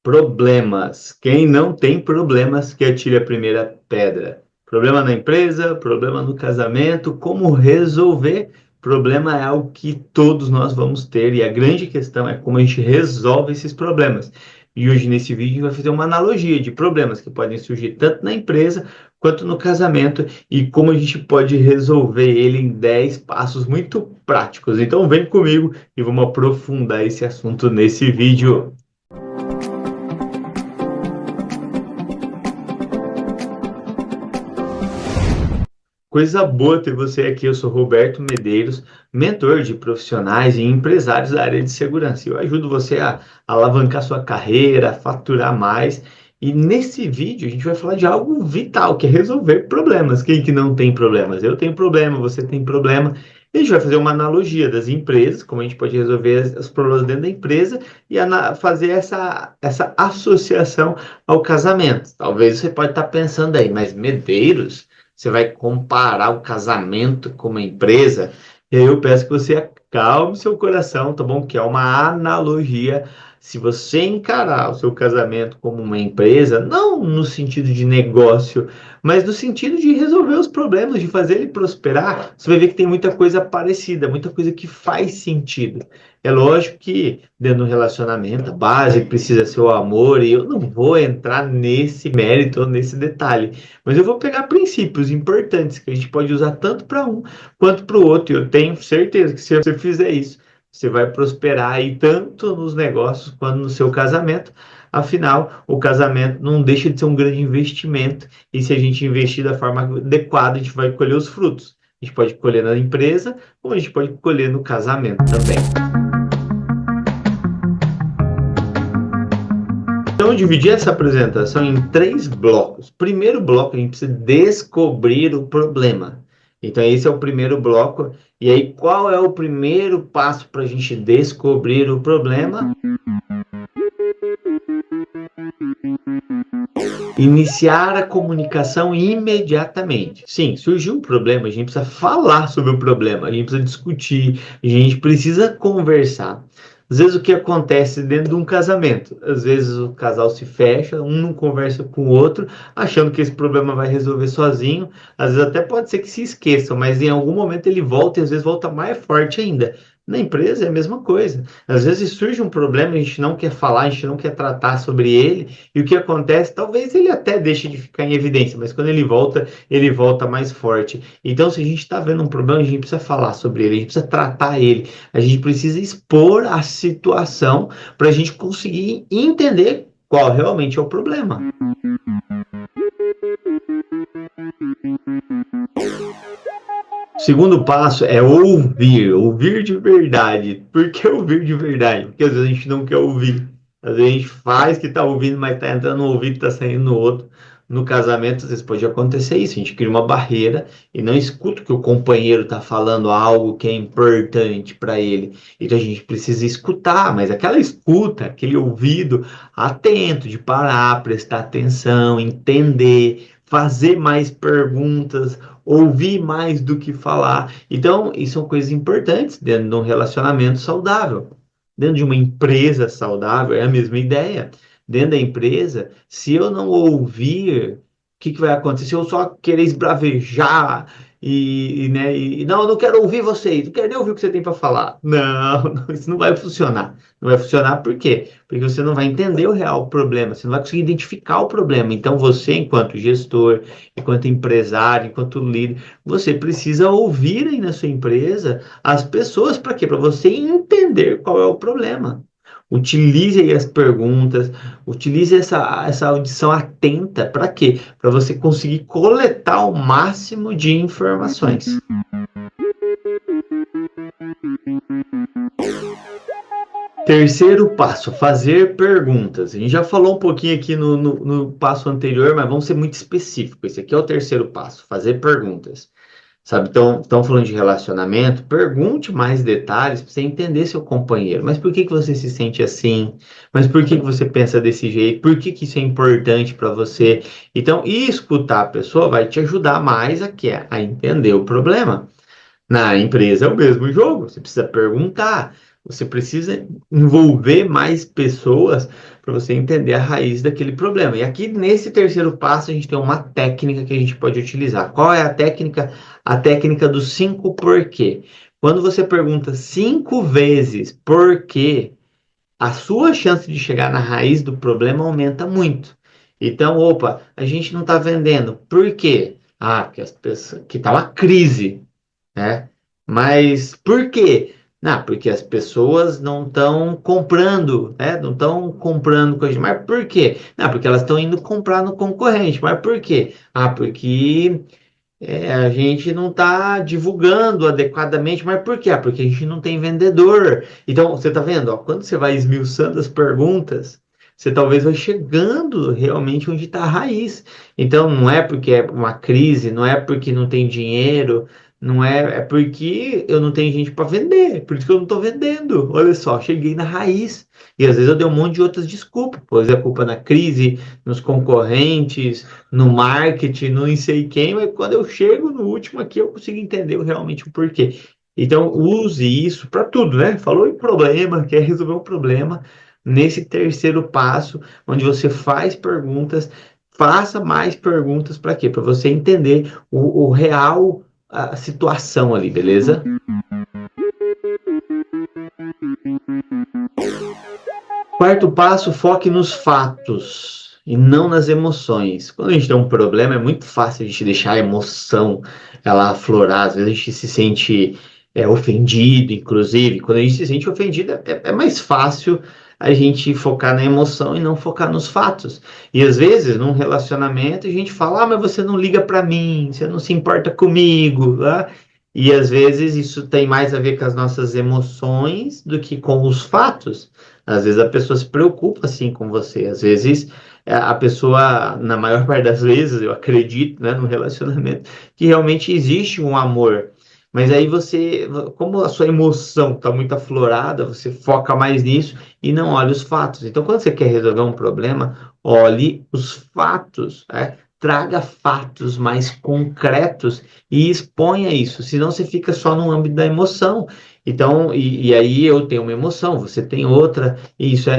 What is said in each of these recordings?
Problemas. Quem não tem problemas que atire a primeira pedra. Problema na empresa, problema no casamento, como resolver? Problema é algo que todos nós vamos ter e a grande questão é como a gente resolve esses problemas. E hoje nesse vídeo a gente vai fazer uma analogia de problemas que podem surgir tanto na empresa quanto no casamento e como a gente pode resolver ele em 10 passos muito práticos. Então vem comigo e vamos aprofundar esse assunto nesse vídeo. Coisa boa ter você aqui. Eu sou Roberto Medeiros, mentor de profissionais e empresários da área de segurança. Eu ajudo você a alavancar sua carreira, a faturar mais. E nesse vídeo a gente vai falar de algo vital, que é resolver problemas. Quem que não tem problemas? Eu tenho problema, você tem problema. E a gente vai fazer uma analogia das empresas, como a gente pode resolver os problemas dentro da empresa e fazer essa associação ao casamento. Talvez você pode estar pensando aí, mas Medeiros? Você vai comparar o casamento com uma empresa, e aí eu peço que você acalme seu coração, tá bom? Que é uma analogia. Se você encarar o seu casamento como uma empresa, não no sentido de negócio, mas no sentido de resolver os problemas, de fazer ele prosperar, você vai ver que tem muita coisa parecida, muita coisa que faz sentido. É lógico que dentro do relacionamento, a base precisa ser o amor, e eu não vou entrar nesse mérito, nesse detalhe. Mas eu vou pegar princípios importantes que a gente pode usar tanto para um quanto para o outro. E eu tenho certeza que se você fizer isso, você vai prosperar aí tanto nos negócios quanto no seu casamento. Afinal, o casamento não deixa de ser um grande investimento. E se a gente investir da forma adequada, a gente vai colher os frutos. A gente pode colher na empresa, como a gente pode colher no casamento também. Então, eu dividi essa apresentação em 3 blocos. Primeiro bloco, a gente precisa descobrir o problema. Então, esse é o primeiro bloco. E aí, qual é o primeiro passo para a gente descobrir o problema? Iniciar a comunicação imediatamente. Sim, surgiu um problema, a gente precisa falar sobre o problema, a gente precisa discutir, a gente precisa conversar. Às vezes o que acontece dentro de um casamento? Às vezes o casal se fecha, um não conversa com o outro, achando que esse problema vai resolver sozinho. Às vezes até pode ser que se esqueçam, mas em algum momento ele volta e às vezes volta mais forte ainda. Na empresa é a mesma coisa. Às vezes surge um problema, a gente não quer falar, a gente não quer tratar sobre ele, e o que acontece? Talvez ele até deixe de ficar em evidência, mas quando ele volta mais forte. Então, se a gente está vendo um problema, a gente precisa falar sobre ele, a gente precisa tratar ele, a gente precisa expor a situação para a gente conseguir entender qual realmente é o problema. O segundo passo é ouvir de verdade. Por que ouvir de verdade? Porque às vezes a gente não quer ouvir. Às vezes a gente faz que está ouvindo, mas está entrando no ouvido e está saindo no outro. No casamento, às vezes pode acontecer isso. A gente cria uma barreira e não escuta que o companheiro está falando algo que é importante para ele. Então a gente precisa escutar, mas aquela escuta, aquele ouvido atento, de parar, prestar atenção, entender, fazer mais perguntas, ouvir mais do que falar. Então, isso são coisas importantes dentro de um relacionamento saudável. Dentro de uma empresa saudável, é a mesma ideia. Dentro da empresa, se eu não ouvir, o que vai acontecer? Se eu só querer esbravejar né, não, eu não quero ouvir vocês, não quero nem ouvir o que você tem para falar. Não, isso não vai funcionar. Não vai funcionar por quê? Porque você não vai entender o real problema, você não vai conseguir identificar o problema. Então, você, enquanto gestor, enquanto empresário, enquanto líder, você precisa ouvir aí na sua empresa as pessoas. Para quê? Para você entender qual é o problema. Utilize aí as perguntas, utilize essa audição atenta. Para quê? Para você conseguir coletar o máximo de informações. Terceiro passo, fazer perguntas. A gente já falou um pouquinho aqui no passo anterior, mas vamos ser muito específicos. Esse aqui é o terceiro passo, fazer perguntas. Sabe, então, estão falando de relacionamento, pergunte mais detalhes para você entender seu companheiro. Mas por que você se sente assim? Mas por que você pensa desse jeito? Por que isso é importante para você? Então, e escutar a pessoa vai te ajudar mais a entender o problema. Na empresa é o mesmo jogo, você precisa perguntar. Você precisa envolver mais pessoas para você entender a raiz daquele problema. E aqui nesse terceiro passo a gente tem uma técnica que a gente pode utilizar. Qual é a técnica? A técnica dos 5 porquê. Quando você pergunta 5 vezes por quê, a sua chance de chegar na raiz do problema aumenta muito. Então, opa, a gente não está vendendo. Por quê? Ah, porque as pessoas, que está uma crise, né? Mas por quê? Não, porque as pessoas não estão comprando, né? Não estão comprando com a gente. Mas por quê? Não, porque elas estão indo comprar no concorrente. Mas por quê? Ah, porque a gente não está divulgando adequadamente, mas por quê? Porque a gente não tem vendedor. Então, você está vendo, ó, quando você vai esmiuçando as perguntas, você talvez vai chegando realmente onde está a raiz. Então, não é porque é uma crise, não é porque não tem dinheiro, não é, é porque eu não tenho gente para vender, por isso que eu não estou vendendo. Olha só, cheguei na raiz. E às vezes eu dei um monte de outras desculpas, pois é culpa na crise, nos concorrentes, no marketing, não sei quem, mas quando eu chego no último aqui, eu consigo entender realmente o porquê. Então, use isso para tudo, né? Falou em problema, quer resolver um problema, nesse terceiro passo, onde você faz perguntas, faça mais perguntas para quê? Para você entender o real a situação ali, beleza? Quarto passo, foque nos fatos e não nas emoções. Quando a gente tem um problema, é muito fácil a gente deixar a emoção ela aflorar. Às vezes a gente se sente ofendido, inclusive. Quando a gente se sente ofendido, é mais fácil a gente focar na emoção e não focar nos fatos. E às vezes, num relacionamento, a gente fala: ah, mas você não liga para mim, você não se importa comigo, tá? E às vezes isso tem mais a ver com as nossas emoções do que com os fatos. Às vezes a pessoa se preocupa assim com você. Às vezes a pessoa, na maior parte das vezes, eu acredito, né, no relacionamento, que realmente existe um amor. Mas aí você, como a sua emoção está muito aflorada, você foca mais nisso e não olha os fatos. Então, quando você quer resolver um problema, olhe os fatos, né? Traga fatos mais concretos e exponha isso, senão você fica só no âmbito da emoção. Então, e aí eu tenho uma emoção, você tem outra, e isso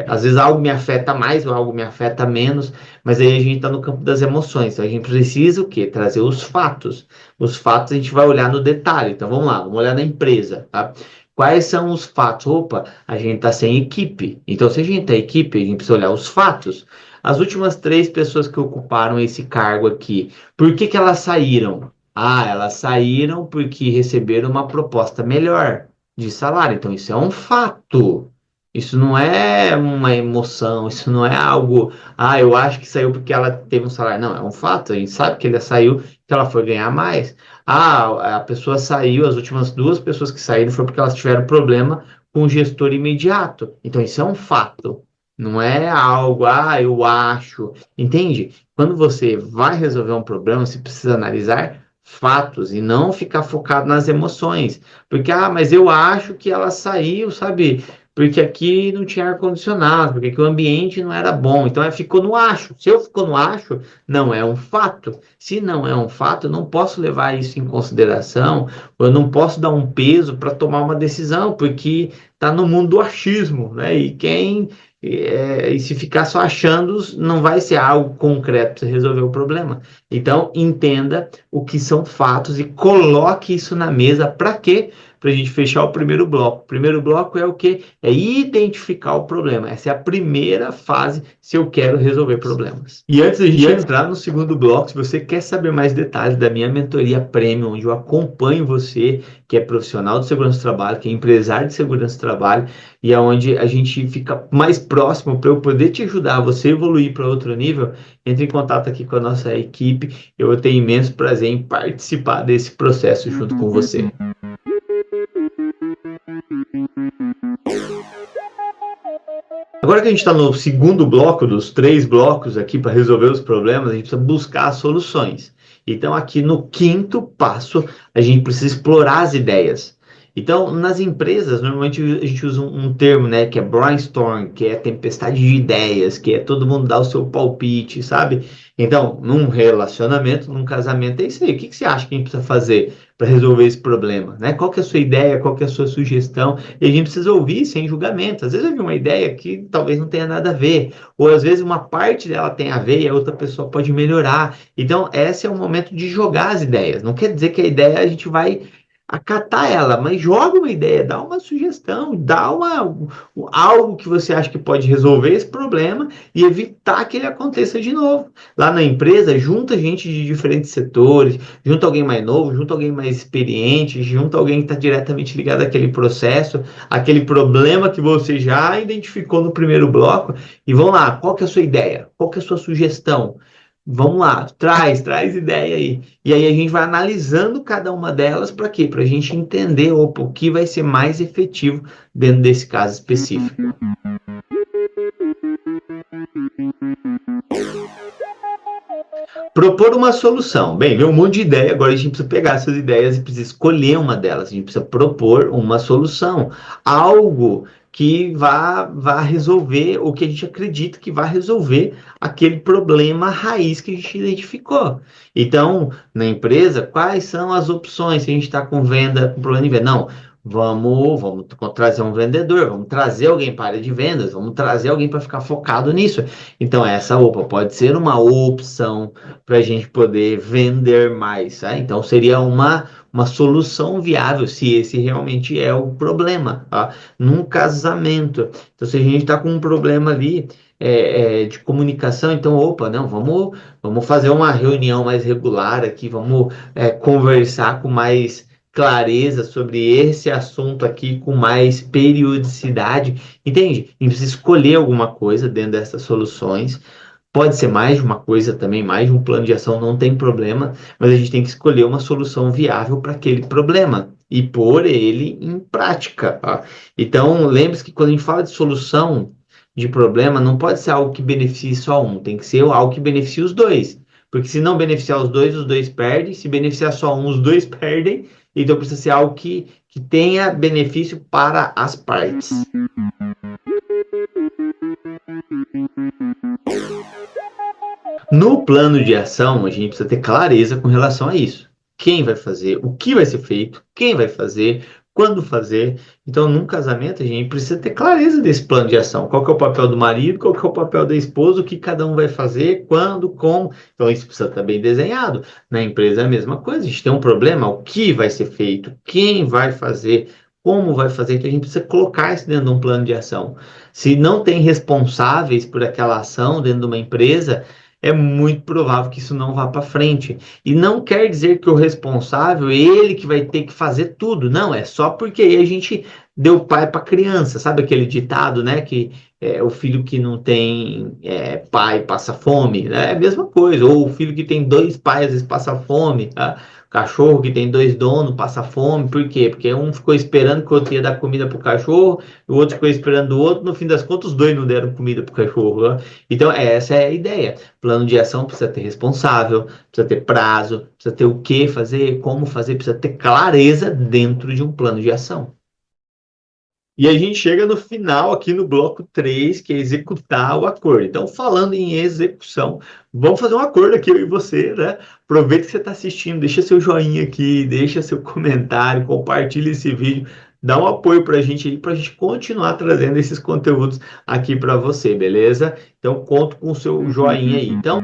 às vezes algo me afeta mais ou algo me afeta menos, mas aí a gente está no campo das emoções. Então a gente precisa o quê? Trazer os fatos. Os fatos a gente vai olhar no detalhe. Então vamos lá, vamos olhar na empresa, tá? Quais são os fatos? Opa, a gente está sem equipe. Então, se a gente tem equipe, a gente precisa olhar os fatos. As últimas 3 pessoas que ocuparam esse cargo aqui, por que que elas saíram? Ah, elas saíram porque receberam uma proposta melhor de salário. Então, isso é um fato. Isso não é uma emoção, isso não é algo. Ah, eu acho que saiu porque ela teve um salário. Não, é um fato. A gente sabe que ela saiu porque ela foi ganhar mais. Ah, a pessoa saiu, as últimas 2 pessoas que saíram foi porque elas tiveram problema com o gestor imediato. Então, isso é um fato. Não é algo, ah, eu acho. Entende? Quando você vai resolver um problema, você precisa analisar fatos e não ficar focado nas emoções. Porque, ah, mas eu acho que ela saiu, sabe? Porque aqui não tinha ar-condicionado, porque aqui o ambiente não era bom. Então, ficou no acho. Se eu ficou no acho, não é um fato. Se não é um fato, eu não posso levar isso em consideração, ou eu não posso dar um peso para tomar uma decisão, porque está no mundo do achismo, né? E quem e se ficar só achando, não vai ser algo concreto para resolver o problema. Então, entenda o que são fatos e coloque isso na mesa. Para quê? Para a gente fechar o primeiro bloco. O primeiro bloco é o quê? É identificar o problema. Essa é a primeira fase se eu quero resolver problemas. E antes de entrar no segundo bloco, se você quer saber mais detalhes da minha mentoria Premium, onde eu acompanho você, que é profissional de segurança do trabalho, que é empresário de segurança do trabalho, e é onde a gente fica mais próximo para eu poder te ajudar a você evoluir para outro nível, entre em contato aqui com a nossa equipe. Eu tenho imenso prazer em participar desse processo junto com você. Agora que a gente está no segundo bloco dos 3 blocos aqui para resolver os problemas, a gente precisa buscar soluções. Então, aqui no quinto passo, a gente precisa explorar as ideias. Então, nas empresas, normalmente a gente usa um termo, né, que é brainstorm, que é tempestade de ideias, que é todo mundo dar o seu palpite, sabe? Então, num relacionamento, num casamento, é isso aí. O que que você acha que a gente precisa fazer para resolver esse problema, né? Qual que é a sua ideia, qual que é a sua sugestão? E a gente precisa ouvir sem julgamento. Às vezes eu vi uma ideia que talvez não tenha nada a ver, ou às vezes uma parte dela tem a ver e a outra pessoa pode melhorar. Então, esse é o momento de jogar as ideias. Não quer dizer que a ideia a gente vai acatar ela, mas joga uma ideia, dá uma sugestão, algo que você acha que pode resolver esse problema e evitar que ele aconteça de novo. Lá na empresa, junta gente de diferentes setores, junta alguém mais novo, junta alguém mais experiente, junta alguém que está diretamente ligado àquele processo, aquele problema que você já identificou no primeiro bloco, e vão lá, qual que é a sua ideia? Qual que é a sua sugestão? Vamos lá, traz ideia aí. E aí a gente vai analisando cada uma delas para quê? Para a gente entender, opa, o que vai ser mais efetivo dentro desse caso específico. Propor uma solução. Bem, veio um monte de ideia, agora a gente precisa pegar essas ideias e precisa escolher uma delas. A gente precisa propor uma solução. Algo que vá resolver o que a gente acredita que vai resolver aquele problema raiz que a gente identificou. Então, na empresa, quais são as opções? Se a gente está com venda, com problema de venda. Não, vamos trazer um vendedor, vamos trazer alguém para a área de vendas, vamos trazer alguém para ficar focado nisso. Então, essa pode ser uma opção para a gente poder vender mais, tá? Então seria uma solução viável se esse realmente é o problema, tá? Num casamento. Então, se a gente está com um problema ali de comunicação, então, não, vamos fazer uma reunião mais regular aqui, vamos conversar com mais clareza sobre esse assunto aqui, com mais periodicidade, entende? A gente precisa escolher alguma coisa dentro dessas soluções. Pode ser mais de uma coisa também, mais de um plano de ação, não tem problema, mas a gente tem que escolher uma solução viável para aquele problema e pôr ele em prática. Tá? Então, lembre-se que quando a gente fala de solução de problema, não pode ser algo que beneficie só um, tem que ser algo que beneficie os dois. Porque se não beneficiar os dois perdem, se beneficiar só um, os dois perdem, então precisa ser algo que tenha benefício para as partes. No plano de ação, a gente precisa ter clareza com relação a isso. Quem vai fazer, o que vai ser feito, quem vai fazer, quando fazer. Então, num casamento, a gente precisa ter clareza desse plano de ação. Qual que é o papel do marido, qual que é o papel da esposa, o que cada um vai fazer, quando, como. Então, isso precisa estar bem desenhado. Na empresa é a mesma coisa. A gente tem um problema, o que vai ser feito, quem vai fazer, como vai fazer. Então, a gente precisa colocar isso dentro de um plano de ação. Se não tem responsáveis por aquela ação dentro de uma empresa, é muito provável que isso não vá para frente. E não quer dizer que o responsável é ele que vai ter que fazer tudo. Não, é só porque aí a gente deu pai para criança. Sabe aquele ditado, né? Que o filho que não tem pai passa fome, né? É a mesma coisa. Ou o filho que tem dois pais às vezes passa fome, tá? Cachorro que tem dois donos passa fome, por quê? Porque um ficou esperando que o outro ia dar comida pro cachorro, o outro ficou esperando o outro, no fim das contas, os dois não deram comida pro cachorro. Né? Então, essa é a ideia. Plano de ação precisa ter responsável, precisa ter prazo, precisa ter o que fazer, como fazer, precisa ter clareza dentro de um plano de ação. E a gente chega no final aqui no bloco 3, que é executar o acordo. Então, falando em execução, vamos fazer um acordo aqui, eu e você, né? Aproveita que você está assistindo, deixa seu joinha aqui, deixa seu comentário, compartilha esse vídeo, dá um apoio para a gente aí, para a gente continuar trazendo esses conteúdos aqui para você, beleza? Então, conto com o seu joinha aí. Então,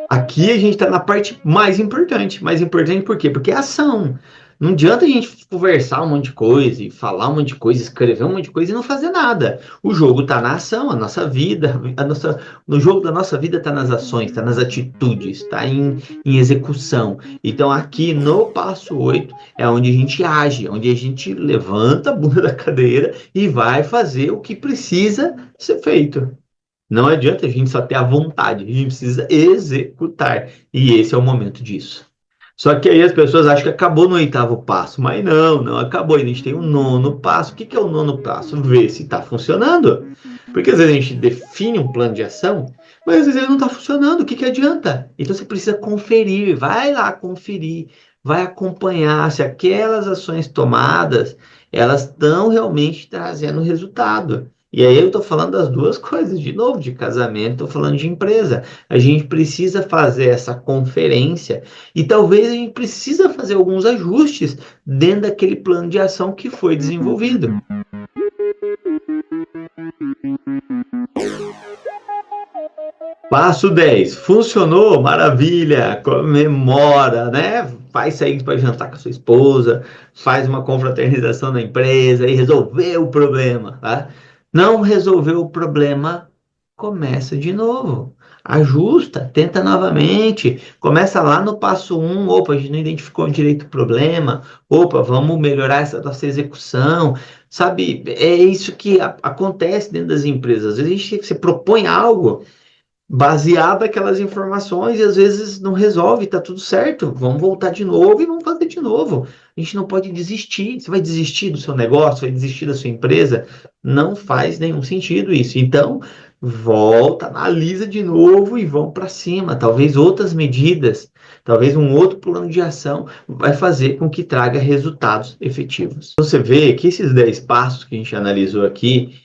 aqui a gente está na parte mais importante. Mais importante por quê? Porque é ação. Não adianta a gente conversar um monte de coisa e falar um monte de coisa, escrever um monte de coisa e não fazer nada. O jogo está na ação, a nossa vida, no jogo da nossa vida está nas ações, está nas atitudes, está em execução. Então aqui no passo 8 é onde a gente age, onde a gente levanta a bunda da cadeira e vai fazer o que precisa ser feito. Não adianta a gente só ter a vontade, a gente precisa executar. E esse é o momento disso. Só que aí as pessoas acham que acabou no oitavo passo, mas não, não acabou. A gente tem o nono passo. O que que é o nono passo? Ver se está funcionando. Porque às vezes a gente define um plano de ação, mas às vezes ele não está funcionando. O que que adianta? Então você precisa conferir, vai lá conferir, vai acompanhar se aquelas ações tomadas, elas estão realmente trazendo resultado. E aí eu estou falando das duas coisas, de novo, de casamento, estou falando de empresa. A gente precisa fazer essa conferência e talvez a gente precisa fazer alguns ajustes dentro daquele plano de ação que foi desenvolvido. Passo 10. Funcionou? Maravilha! Comemora, né? Faz sair para jantar com a sua esposa, faz uma confraternização na empresa e resolveu o problema, tá? Não resolveu o problema, começa de novo. Ajusta, tenta novamente. Começa lá no passo um. Opa, a gente não identificou direito o problema. Opa, vamos melhorar essa nossa execução. Sabe, é isso que acontece dentro das empresas. Às vezes a gente se propõe algo baseado naquelas informações e às vezes não resolve, tá tudo certo. Vamos voltar de novo e vamos fazer de novo. A gente não pode desistir. Você vai desistir do seu negócio, vai desistir da sua empresa? Não faz nenhum sentido isso. Então, volta, analisa de novo e vão para cima. Talvez outras medidas, talvez um outro plano de ação vai fazer com que traga resultados efetivos. Você vê que esses 10 passos que a gente analisou aqui,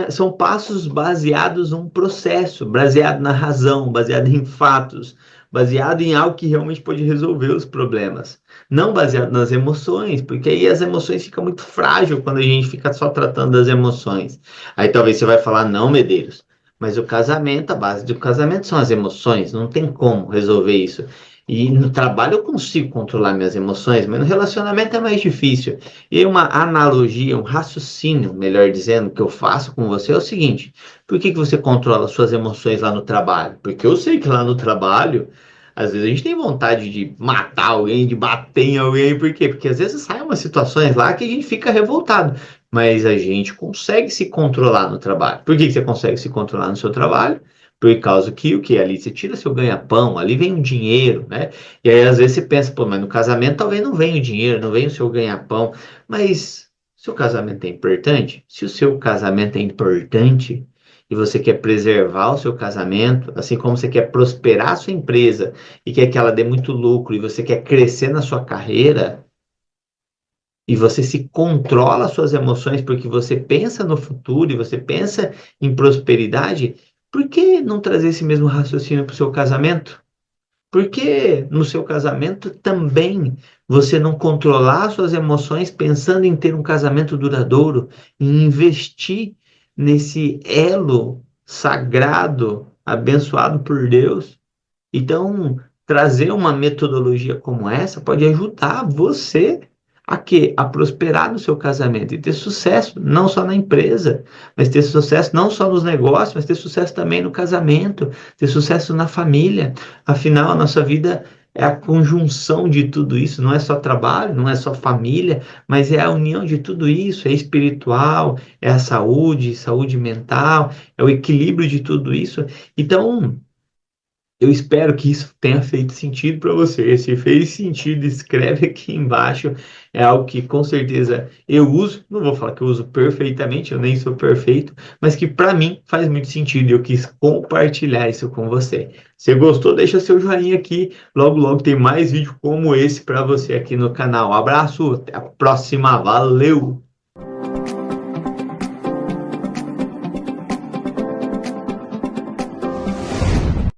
são passos baseados num processo, baseado na razão, baseado em fatos, baseado em algo que realmente pode resolver os problemas. Não baseado nas emoções, porque aí as emoções ficam muito frágeis quando a gente fica só tratando das emoções. Aí talvez você vai falar, não, Medeiros, mas o casamento, a base do casamento são as emoções, não tem como resolver isso. E no trabalho eu consigo controlar minhas emoções, mas no relacionamento é mais difícil. E uma analogia, um raciocínio, melhor dizendo, que eu faço com você é o seguinte: por que que você controla suas emoções lá no trabalho? Porque eu sei que lá no trabalho, às vezes a gente tem vontade de matar alguém, de bater em alguém. Por quê? Porque às vezes saem umas situações lá que a gente fica revoltado. Mas a gente consegue se controlar no trabalho. Por que que você consegue se controlar no seu trabalho? Por causa que o que ali você tira seu ganha-pão, ali vem um dinheiro, né? E aí às vezes você pensa, pô, mas no casamento talvez não venha o dinheiro, não venha o seu ganha-pão, mas seu casamento é importante? Se o seu casamento é importante e você quer preservar o seu casamento, assim como você quer prosperar a sua empresa e quer que ela dê muito lucro e você quer crescer na sua carreira e você se controla as suas emoções porque você pensa no futuro e você pensa em prosperidade, por que não trazer esse mesmo raciocínio para o seu casamento? Por que no seu casamento também você não controlar suas emoções pensando em ter um casamento duradouro e investir nesse elo sagrado, abençoado por Deus? Então, trazer uma metodologia como essa pode ajudar você a quê? A prosperar no seu casamento e ter sucesso, não só na empresa, mas ter sucesso não só nos negócios, mas ter sucesso também no casamento, ter sucesso na família. Afinal, a nossa vida é a conjunção de tudo isso, não é só trabalho, não é só família, mas é a união de tudo isso, é espiritual, é a saúde, saúde mental, é o equilíbrio de tudo isso. Então, eu espero que isso tenha feito sentido para você. Se fez sentido, escreve aqui embaixo. É algo que com certeza eu uso. Não vou falar que eu uso perfeitamente, eu nem sou perfeito, mas que para mim faz muito sentido e eu quis compartilhar isso com você. Se gostou, deixa seu joinha aqui. Logo, logo tem mais vídeo como esse para você aqui no canal. Abraço, até a próxima. Valeu!